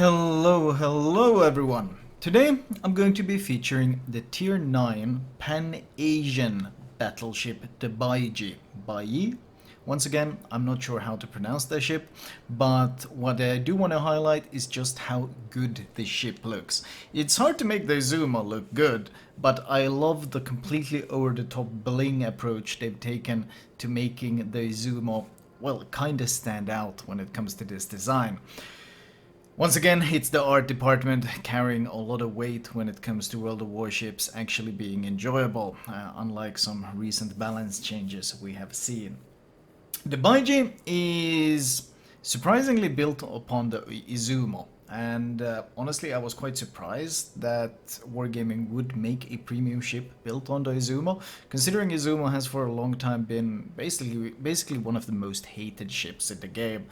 Hello everyone. Today I'm going to be featuring the Tier 9 Pan-Asian battleship, the Bajie. Once again, I'm not sure how to pronounce the ship, but what I do want to highlight is just how good this ship looks. It's hard to make the Izuma look good, but I love the completely over-the-top bling approach they've taken to making the Izuma, well, kinda stand out when it comes to this design. Once again, it's the art department carrying a lot of weight when it comes to World of Warships actually being enjoyable, unlike some recent balance changes we have seen. The Bajie is surprisingly built upon the Izumo, and honestly I was quite surprised that Wargaming would make a premium ship built on the Izumo, considering Izumo has for a long time been basically one of the most hated ships in the game.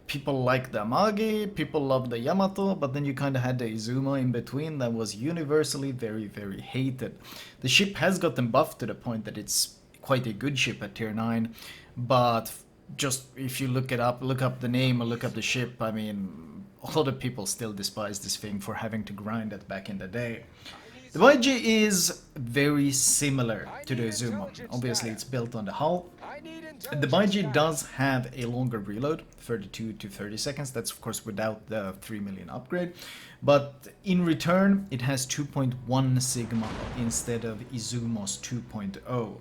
People like the Amagi, people love the Yamato, but then you kind of had the Izumo in between that was universally very hated. The ship has gotten buffed to the point that it's quite a good ship at tier 9, but just if you look up the name or look up the ship, I mean, a lot of people still despise this thing for having to grind it back in the day. The Bajie is very similar to the Izuma. Obviously it's built on the hull. The Bajie does have a longer reload, 32 to 30 seconds, that's of course without the 3 million upgrade, but in return it has 2.1 Sigma instead of Izumo's 2.0.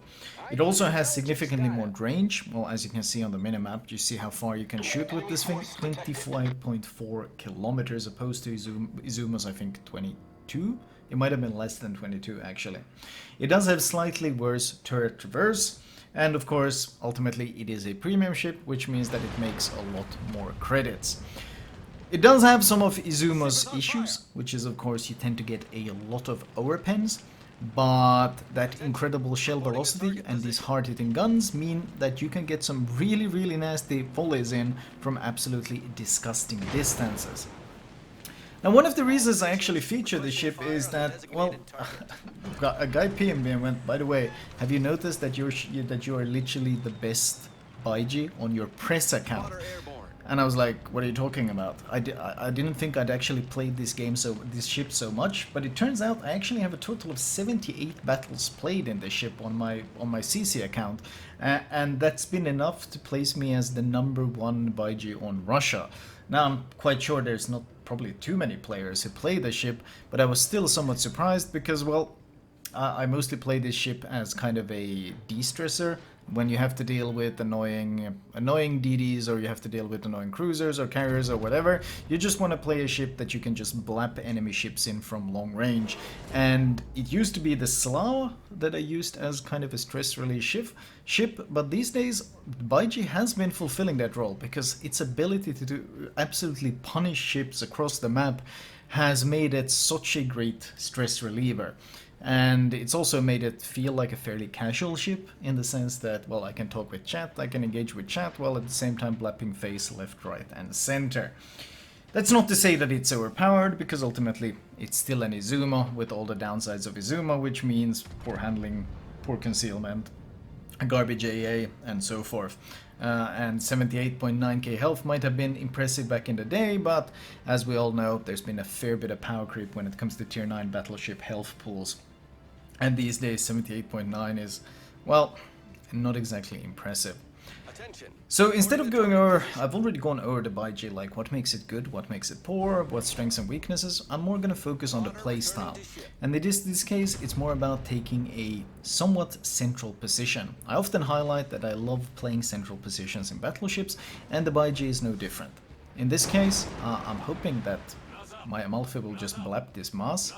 It also has significantly more range. Well, as you can see on the minimap, you see how far you can shoot with this thing, 25.4 kilometers opposed to Izumo's I think 22? It might have been less than 22 actually. It does have slightly worse turret traverse, and of course, ultimately it is a premium ship, which means that it makes a lot more credits. It does have some of Izumo's issues, which is of course you tend to get a lot of overpens, but that incredible shell velocity and these hard-hitting guns mean that you can get some really nasty volleys in from absolutely disgusting distances. Now, one of the reasons I actually feature this ship is that, well, a guy PM'd me and went, by the way, have you noticed that you are literally the best Bajie on your press account? And I was like, what are you talking about? I didn't think I'd actually played this ship so much, but it turns out I actually have a total of 78 battles played in this ship on my CC account, and that's been enough to place me as the #1 Bajie on Russia. Now I'm quite sure there's not probably too many players who play the ship, but I was still somewhat surprised because, well, I mostly play this ship as kind of a de-stressor. When you have to deal with annoying DDs, or you have to deal with annoying cruisers or carriers or whatever, you just want to play a ship that you can just blap enemy ships in from long range. And it used to be the Slav that I used as kind of a stress release ship, but these days Bajie has been fulfilling that role because its ability to do absolutely punish ships across the map has made it such a great stress reliever. And it's also made it feel like a fairly casual ship in the sense that, well, I can talk with chat, I can engage with chat, while at the same time blapping face left, right and center. That's not to say that it's overpowered, because ultimately it's still an Izuma with all the downsides of Izuma, which means poor handling, poor concealment, garbage AA and so forth. And 78.9k health might have been impressive back in the day, but as we all know, there's been a fair bit of power creep when it comes to tier 9 battleship health pools. And these days 78.9 is, well, not exactly impressive. So instead of going over, I've already gone over the Bajie, like what makes it good, what makes it poor, what strengths and weaknesses. I'm more going to focus on the playstyle. And in this case, it's more about taking a somewhat central position. I often highlight that I love playing central positions in battleships, and the Bajie is no different. In this case, I'm hoping that my Amalfi will just blap this mass.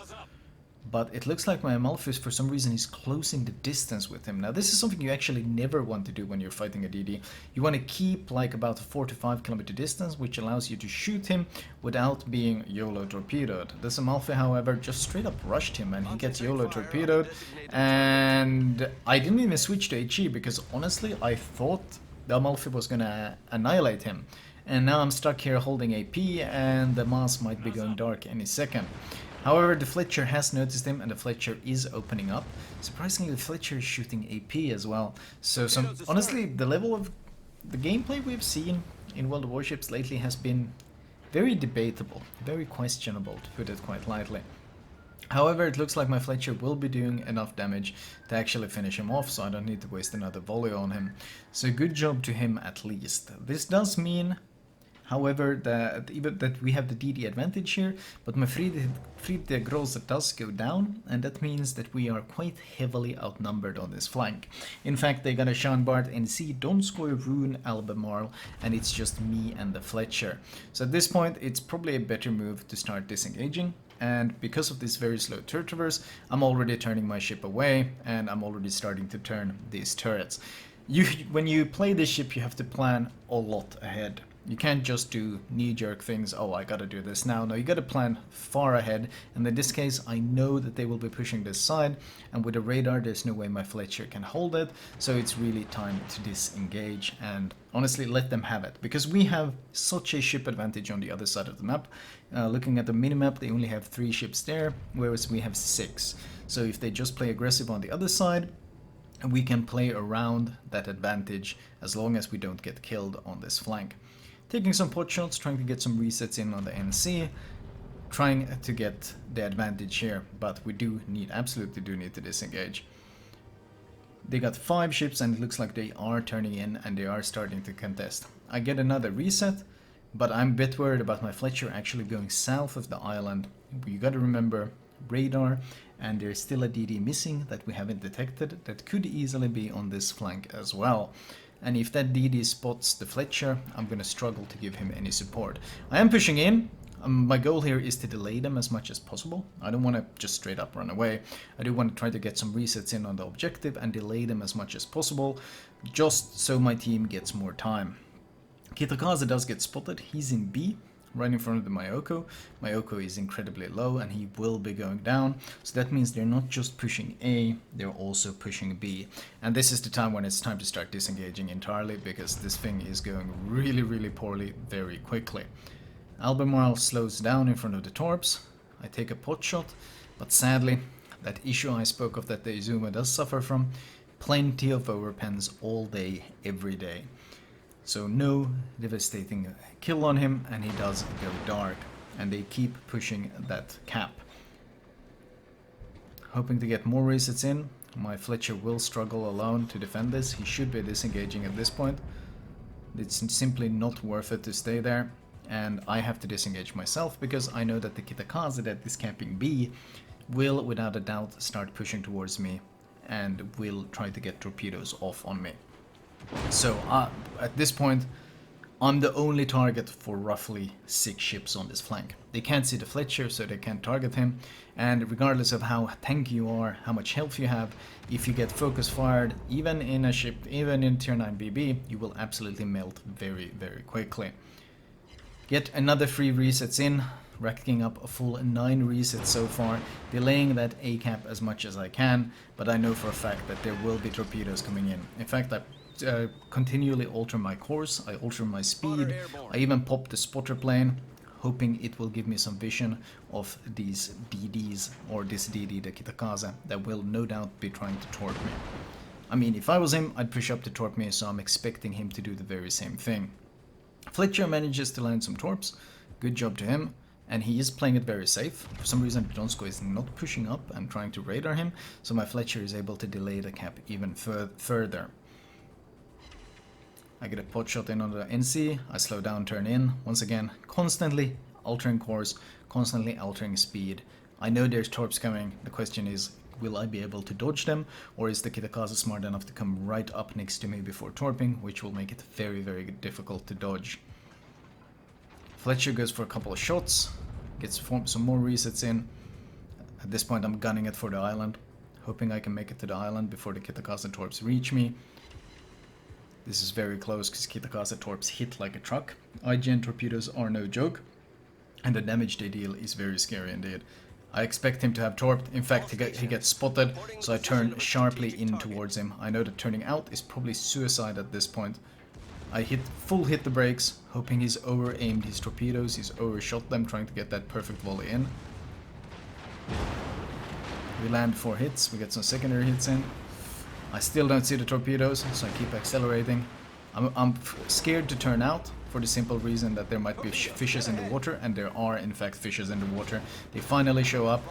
But it looks like my Amalfi, for some reason, is closing the distance with him. Now, this is something you actually never want to do when you're fighting a DD. You want to keep like about a 4 to 5 kilometer distance, which allows you to shoot him without being YOLO torpedoed. This Amalfi, however, just straight up rushed him and he gets YOLO torpedoed. And I didn't even switch to HE because honestly, I thought the Amalfi was gonna annihilate him. And now I'm stuck here holding AP and the mass might be going dark any second. However, the Fletcher has noticed him and the Fletcher is opening up. Surprisingly, the Fletcher is shooting AP as well. So honestly, the level of the gameplay we've seen in World of Warships lately has been very debatable, very questionable, to put it quite lightly. However, it looks like my Fletcher will be doing enough damage to actually finish him off, so I don't need to waste another volley on him. So good job to him at least. This does mean, however, that even that we have the DD advantage here, but my Friede Grosse does go down, and that means that we are quite heavily outnumbered on this flank. In fact, they got a Shanbart NC, Donskoy, Rune, Albemarle, and it's just me and the Fletcher. So at this point, it's probably a better move to start disengaging. And because of this very slow turret traverse, I'm already turning my ship away, and I'm already starting to turn these turrets. When you play this ship, you have to plan a lot ahead. You can't just do knee-jerk things, oh, I gotta do this now. No, you gotta plan far ahead, and in this case, I know that they will be pushing this side, and with a radar, there's no way my Fletcher can hold it, so it's really time to disengage, and honestly, let them have it, because we have such a ship advantage on the other side of the map. Looking at the minimap, they only have 3 ships there, whereas we have 6. So if they just play aggressive on the other side, we can play around that advantage as long as we don't get killed on this flank. Taking some pot shots, trying to get some resets in on the NC, trying to get the advantage here, but we absolutely do need to disengage. They got 5 ships and it looks like they are turning in and they are starting to contest. I get another reset, but I'm a bit worried about my Fletcher actually going south of the island. You gotta remember radar, and there's still a DD missing that we haven't detected that could easily be on this flank as well. And if that DD spots the Fletcher, I'm gonna struggle to give him any support. I am pushing in. My goal here is to delay them as much as possible. I don't want to just straight up run away. I do want to try to get some resets in on the objective and delay them as much as possible, just so my team gets more time. Kitakaze does get spotted. He's in B, right in front of the Mayoko. Mayoko is incredibly low and he will be going down. So that means they're not just pushing A, they're also pushing B. And this is the time when it's time to start disengaging entirely, because this thing is going really, really poorly very quickly. Albemarle slows down in front of the Torps. I take a pot shot, but sadly, that issue I spoke of that the Izuma does suffer from, plenty of overpens all day, every day. So no devastating kill on him, and he does go dark, and they keep pushing that cap. Hoping to get more resets in. My Fletcher will struggle alone to defend this. He should be disengaging at this point. It's simply not worth it to stay there, and I have to disengage myself because I know that the Kitakaze that is camping B will without a doubt start pushing towards me and will try to get torpedoes off on me. So at this point, I'm the only target for roughly 6 ships on this flank. They can't see the Fletcher, so they can't target him, and regardless of how tanky you are, how much health you have, if you get focus fired, even in a ship, even in tier 9 BB, you will absolutely melt very, very quickly. Get another 3 resets in, racking up a full 9 resets so far, delaying that A cap as much as I can, but I know for a fact that there will be torpedoes coming in. In fact, I continually alter my course, I alter my speed, I even pop the spotter plane, hoping it will give me some vision of these DDs, or this DD, the Kitakaze, that will no doubt be trying to torp me. I mean, if I was him, I'd push up to torp me, so I'm expecting him to do the very same thing. Fletcher manages to land some torps, good job to him, and he is playing it very safe. For some reason, Donsko is not pushing up and trying to radar him, so my Fletcher is able to delay the cap even further. I get a pot shot in on the NC, I slow down, turn in, once again, constantly altering course, constantly altering speed. I know there's torps coming, the question is, will I be able to dodge them, or is the Kitakaze smart enough to come right up next to me before torping, which will make it very, very difficult to dodge. Fletcher goes for a couple of shots, gets some more resets in. At this point I'm gunning it for the island, hoping I can make it to the island before the Kitakaze torps reach me. This is very close because Kitakaze torps hit like a truck. IGN torpedoes are no joke, and the damage they deal is very scary indeed. I expect him to have torped. In fact, he gets spotted, so I turn sharply in towards him. I know that turning out is probably suicide at this point. I full hit the brakes, hoping he's over-aimed his torpedoes, he's overshot them, trying to get that perfect volley in. We land 4 hits, we get some secondary hits in. I still don't see the torpedoes, so I keep accelerating. I'm scared to turn out, for the simple reason that there might be fishes in the water, and there are in fact fishes in the water. They finally show up,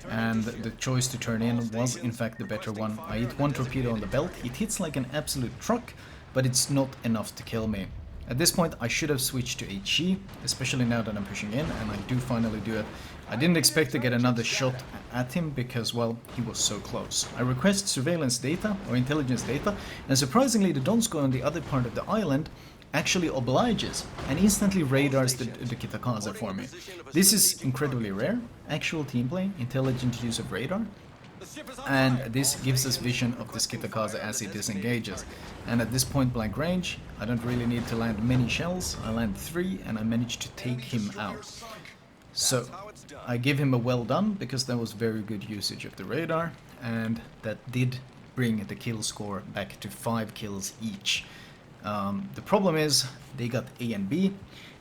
and the choice to turn in was in fact the better one. I hit one torpedo on the belt. It hits like an absolute truck, but it's not enough to kill me. At this point I should have switched to HE, especially now that I'm pushing in, and I do finally do it. I didn't expect to get another shot at him because, well, he was so close. I request surveillance data or intelligence data, and surprisingly the Donsko on the other part of the island actually obliges and instantly radars the Kitakaze for me. This is incredibly rare, actual team play, intelligent use of radar, and this gives us vision of this Kitakaze as he disengages. And at this point blank range, I don't really need to land many shells. I land 3 and I managed to take him out. So I give him a well done because that was very good usage of the radar, and that did bring the kill score back to 5 kills each. The problem is they got A and B,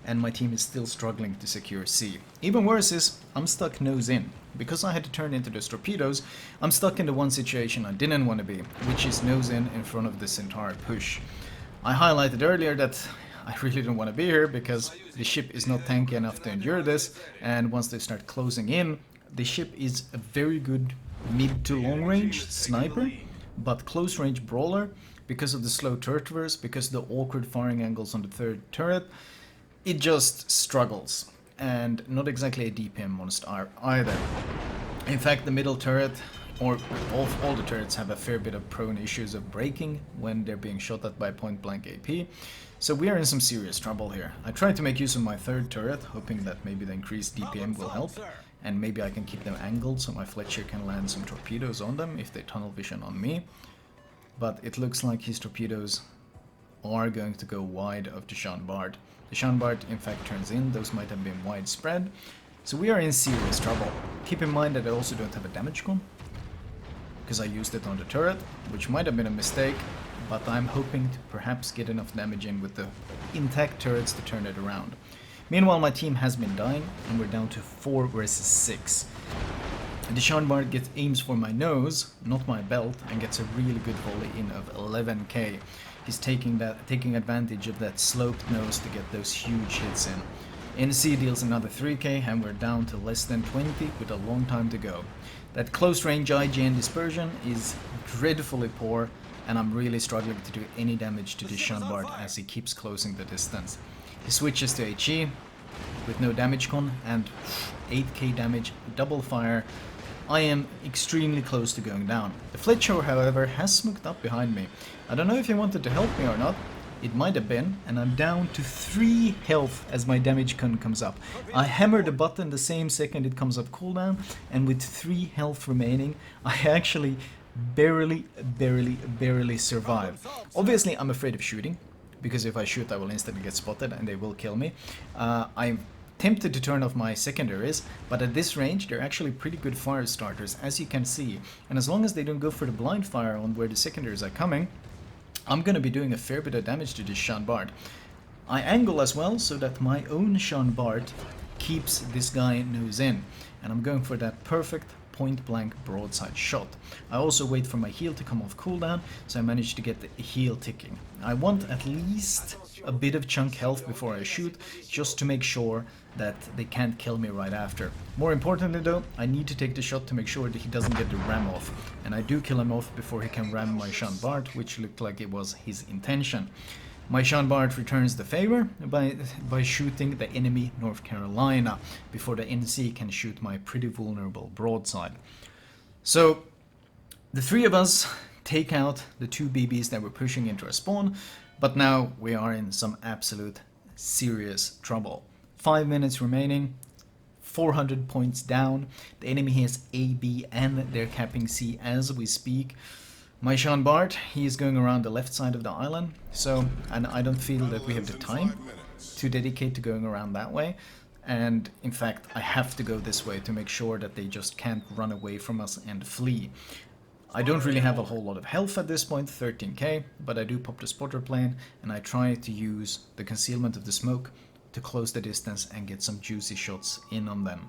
and my team is still struggling to secure C. Even worse is I'm stuck nose in. Because I had to turn into those torpedoes, I'm stuck in the one situation I didn't want to be, which is nose in front of this entire push. I highlighted earlier that I really don't want to be here because the ship is not tanky enough to endure this, and once they start closing in, the ship is a very good mid to long range sniper, but close range brawler, because of the slow turret verse, because of the awkward firing angles on the third turret, it just struggles. And not exactly a DPM monster either. In fact, the middle turret, or all the turrets, have a fair bit of prone issues of breaking when they're being shot at by point blank AP. So we are in some serious trouble here. I tried to make use of my third turret, hoping that maybe the increased DPM will help, and maybe I can keep them angled so my Fletcher can land some torpedoes on them if they tunnel vision on me. But it looks like his torpedoes are going to go wide of the Jean-Bart. The Jean-Bart in fact turns in, those might have been widespread. So we are in serious trouble. Keep in mind that I also don't have a damage con, because I used it on the turret, which might have been a mistake, but I'm hoping to perhaps get enough damage in with the intact turrets to turn it around. Meanwhile, my team has been dying, and we're down to 4 versus 6. The Jean-Bart aims for my nose, not my belt, and gets a really good volley in of 11k. He's taking advantage of that sloped nose to get those huge hits in. NC deals another 3k, and we're down to less than 20 with a long time to go. That close range IGN dispersion is dreadfully poor, and I'm really struggling to do any damage to this Jean-Bart as he keeps closing the distance. He switches to HE with no damage con and 8k damage, double fire. I am extremely close to going down. The Fletcher, however, has smoked up behind me. I don't know if he wanted to help me or not. It might have been, and I'm down to 3 health as my damage con comes up. I hammer the button the same second it comes up cooldown, and with 3 health remaining, I actually barely survive. Obviously, I'm afraid of shooting, because if I shoot, I will instantly get spotted and they will kill me. I'm tempted to turn off my secondaries, but at this range they're actually pretty good fire starters, as you can see, and as long as they don't go for the blind fire on where the secondaries are coming, I'm gonna be doing a fair bit of damage to this Jean-Bart. I angle as well so that my own Jean-Bart keeps this guy nose in, and I'm going for that perfect point-blank broadside shot. I also wait for my heal to come off cooldown, so I manage to get the heal ticking. I want at least a bit of chunk health before I shoot, just to make sure that they can't kill me right after. More importantly though, I need to take the shot to make sure that he doesn't get the ram off, and I do kill him off before he can ram my Jean-Bart, which looked like it was his intention. My Jean-Bart returns the favor by shooting the enemy North Carolina before the NC can shoot my pretty vulnerable broadside. So the 3 of us take out the 2 BBs that were pushing into our spawn, but now we are in some absolute serious trouble. 5 minutes remaining, 400 points down. The enemy has A, B, and they're capping C as we speak. My Jean-Bart, he is going around the left side of the island, and I don't feel that we have the time to dedicate to going around that way. And in fact, I have to go this way to make sure that they just can't run away from us and flee. I don't really have a whole lot of health at this point, 13k, but I do pop the spotter plane, and I try to use the concealment of the smoke to close the distance and get some juicy shots in on them.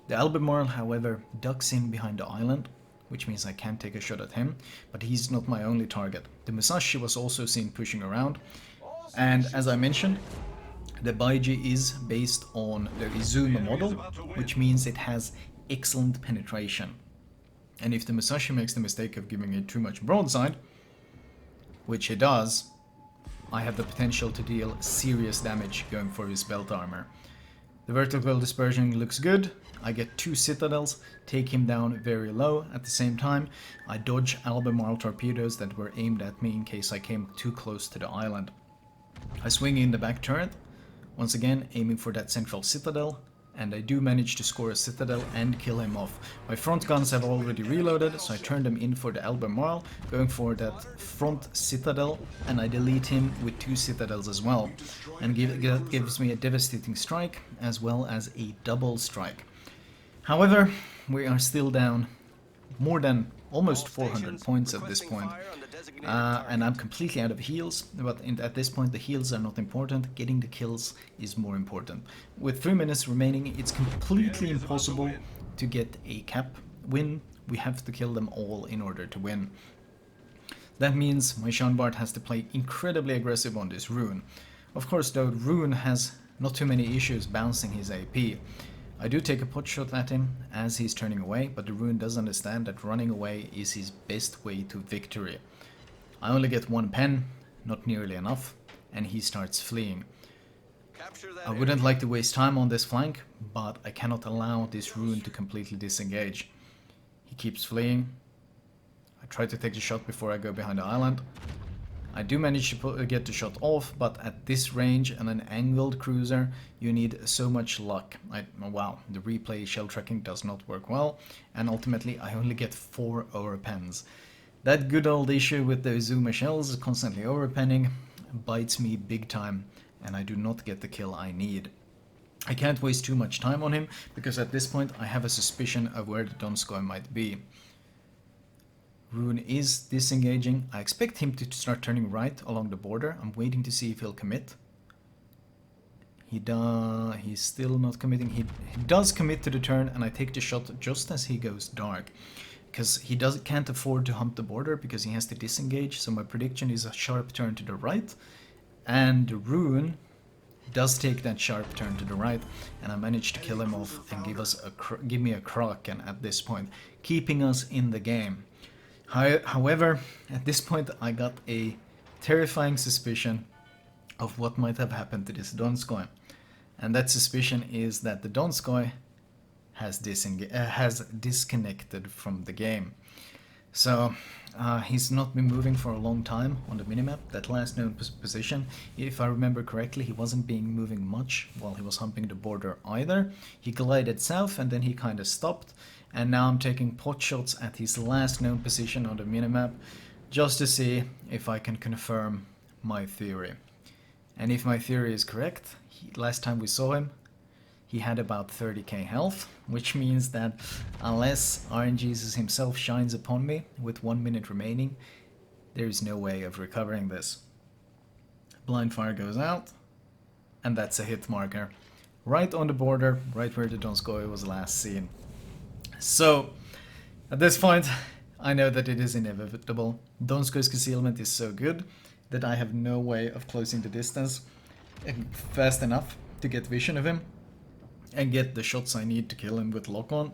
The Albemarle, however, ducks in behind the island, which means I can't take a shot at him, but he's not my only target. The Musashi was also seen pushing around, and as I mentioned, The Bajie is based on the Izuma model, which means it has excellent penetration. And if the Musashi makes the mistake of giving it too much broadside, which he does, I have the potential to deal serious damage going for his belt armor. The vertical dispersion looks good. I get 2 citadels, take him down very low. At the same time, I dodge Albemarle torpedoes that were aimed at me in case I came too close to the island. I swing in the back turret, once again aiming for that central citadel, and I do manage to score a citadel and kill him off. My front guns have already reloaded, so I turn them in for the Albemarle, going for that front citadel, and I delete him with 2 citadels as well. And that gives me a devastating strike, as well as a double strike. However, we are still down more than almost 400 points at this point. And I'm completely out of heals, but at this point the heals are not important, getting the kills is more important. With 3 minutes remaining, it's completely impossible to get a cap win. We have to kill them all in order to win. That means my Jean-Bart has to play incredibly aggressive on this rune. Of course though, rune has not too many issues bouncing his AP. I do take a pot shot at him as he's turning away, but the rune does understand that running away is his best way to victory. I only get 1 pen, not nearly enough, and he starts fleeing. I wouldn't like to waste time on this flank, but I cannot allow this rune to completely disengage. He keeps fleeing. I try to take the shot before I go behind the island. I do manage to get the shot off, but at this range and an angled cruiser, you need so much luck. Wow, the replay shell tracking does not work well, and ultimately I only get 4 overpens. That good old issue with the Izuma shells constantly overpenning bites me big time, and I do not get the kill I need. I can't waste too much time on him, because at this point I have a suspicion of where the Donskoy might be. Rune is disengaging. I expect him to start turning right along the border. I'm waiting to see if he'll commit. He's still not committing. He does commit to the turn, and I take the shot just as he goes dark. Because he can't afford to hump the border because he has to disengage, so my prediction is a sharp turn to the right, and the rune does take that sharp turn to the right, and I managed to kill him off and give me a Kraken at this point, keeping us in the game. However, at this point I got a terrifying suspicion of what might have happened to this Donskoy, and that suspicion is that the Donskoy has disconnected from the game. So he's not been moving for a long time on the minimap. That last known position, if I remember correctly, he wasn't being moving much while he was humping the border either. He glided south and then he kind of stopped, and now I'm taking pot shots at his last known position on the minimap just to see if I can confirm my theory. And if my theory is correct, last time we saw him, he had about 30k health, which means that unless RNGesus himself shines upon me with 1 minute remaining, there is no way of recovering this. Blind fire goes out, and that's a hit marker. Right on the border, right where the Donskoy was last seen. So, at this point, I know that it is inevitable. Donskoy's concealment is so good that I have no way of closing the distance fast enough to get vision of him and get the shots I need to kill him with lock-on,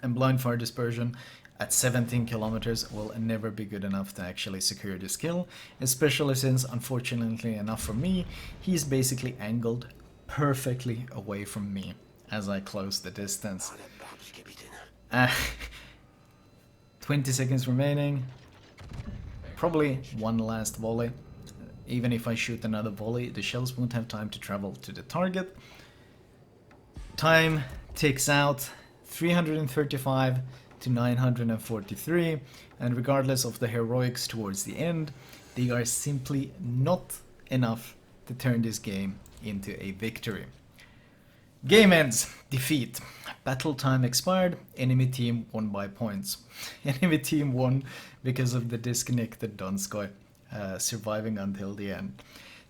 and blind fire dispersion at 17 kilometers will never be good enough to actually secure this kill, especially since, unfortunately enough for me, he's basically angled perfectly away from me as I close the distance. 20 seconds remaining, probably one last volley. Even if I shoot another volley, the shells won't have time to travel to the target. Time ticks out, 335 to 943, and regardless of the heroics towards the end, they are simply not enough to turn this game into a victory. Game ends, defeat. Battle time expired, enemy team won by points. Enemy team won because of the disconnected Donskoy surviving until the end.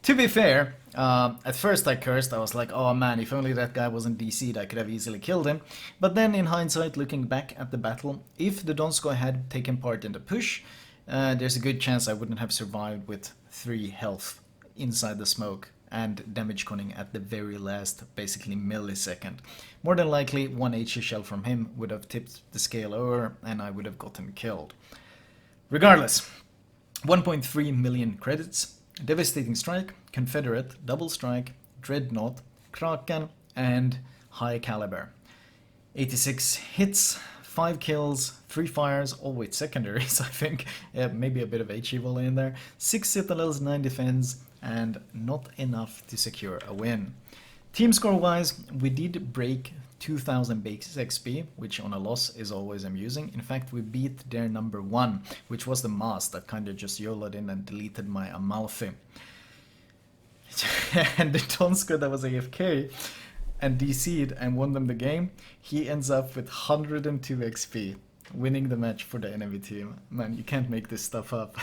To be fair, at first I cursed. I was like, oh man, if only that guy wasn't DC'd, I could have easily killed him. But then in hindsight, looking back at the battle, if the Donskoy had taken part in the push, there's a good chance I wouldn't have survived with 3 health inside the smoke and damage conning at the very last, basically millisecond. More than likely, one HE shell from him would have tipped the scale over and I would have gotten killed. Regardless, 1.3 million credits, Devastating Strike, Confederate, Double Strike, Dreadnought, Kraken, and High Caliber. 86 hits, 5 kills, 3 fires, all with secondaries, I think. Maybe a bit of HE volley in there. 6 citadels, 9 defense, and not enough to secure a win. Team score wise, we did break 2000 base XP, which on a loss is always amusing. In fact, we beat their number 1, which was the Maas that kind of just YOLO'd in and deleted my Amalfi. And the Tonska that was AFK and DC'd and won them the game, he ends up with 102 XP, winning the match for the enemy team. Man, you can't make this stuff up.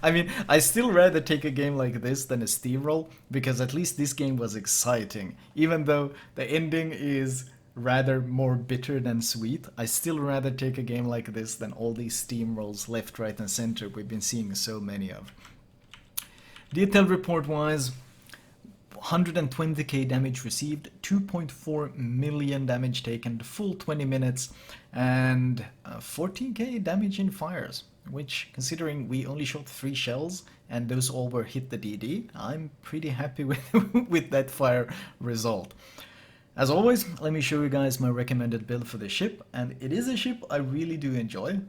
I mean, I still rather take a game like this than a steamroll, because at least this game was exciting. Even though the ending is rather more bitter than sweet, I still rather take a game like this than all these steamrolls left, right and center we've been seeing so many of. Detail report wise, 120k damage received, 2.4 million damage taken, the full 20 minutes, and 14k damage in fires, which, considering we only shot 3 shells and those all were hit the DD, I'm pretty happy with, with that fire result. As always, let me show you guys my recommended build for the ship, and it is a ship I really do enjoy.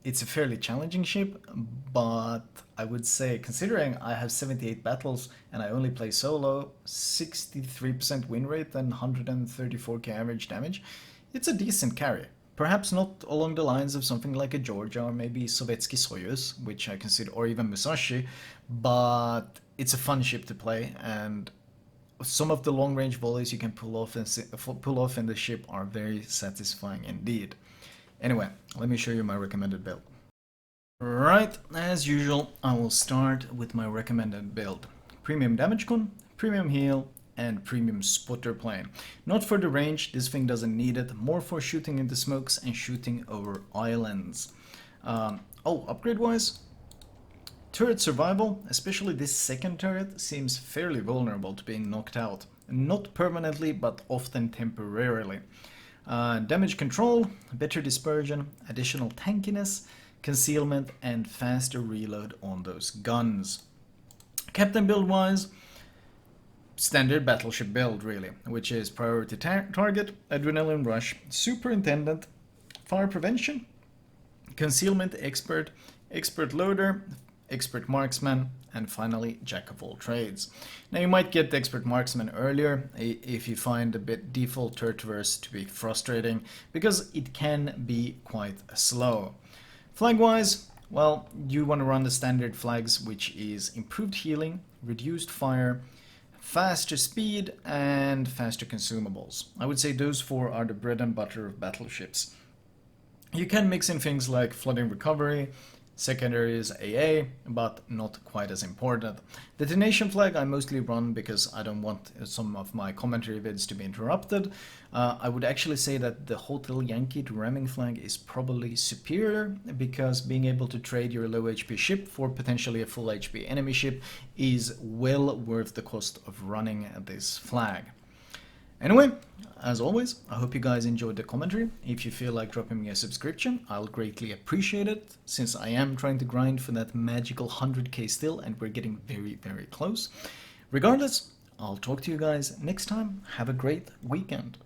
It's a fairly challenging ship, but I would say, considering I have 78 battles and I only play solo, 63% win rate and 134k average damage, it's a decent carry. Perhaps not along the lines of something like a Georgia or maybe Sovietsky Soyuz, which I consider, or even Musashi, but it's a fun ship to play, and some of the long-range volleys you can pull off in the ship are very satisfying indeed. Anyway, let me show you my recommended build. Right, as usual, I will start with my recommended build. Premium damage con, premium heal, and premium spotter plane. Not for the range, this thing doesn't need it, more for shooting into smokes and shooting over islands. Upgrade wise, turret survival, especially this second turret, seems fairly vulnerable to being knocked out. Not permanently, but often temporarily. Damage control, better dispersion, additional tankiness, concealment, and faster reload on those guns. Captain build wise, standard battleship build really, which is priority target, adrenaline rush, superintendent, fire prevention, concealment expert, expert loader, expert marksman, and finally jack of all trades. Now you might get the expert marksman earlier if you find a bit default turretverse to be frustrating, because it can be quite slow. Flag wise, well, you want to run the standard flags, which is improved healing, reduced fire, faster speed, and faster consumables. I would say those 4 are the bread and butter of battleships. You can mix in things like flooding recovery, secondaries AA, but not quite as important. Detonation flag I mostly run because I don't want some of my commentary vids to be interrupted. I would actually say that the Hotel Yankee to ramming flag is probably superior, because being able to trade your low HP ship for potentially a full HP enemy ship is well worth the cost of running this flag. Anyway, as always, I hope you guys enjoyed the commentary. If you feel like dropping me a subscription, I'll greatly appreciate it, since I am trying to grind for that magical 100k still, and we're getting very, very close. Regardless, I'll talk to you guys next time. Have a great weekend.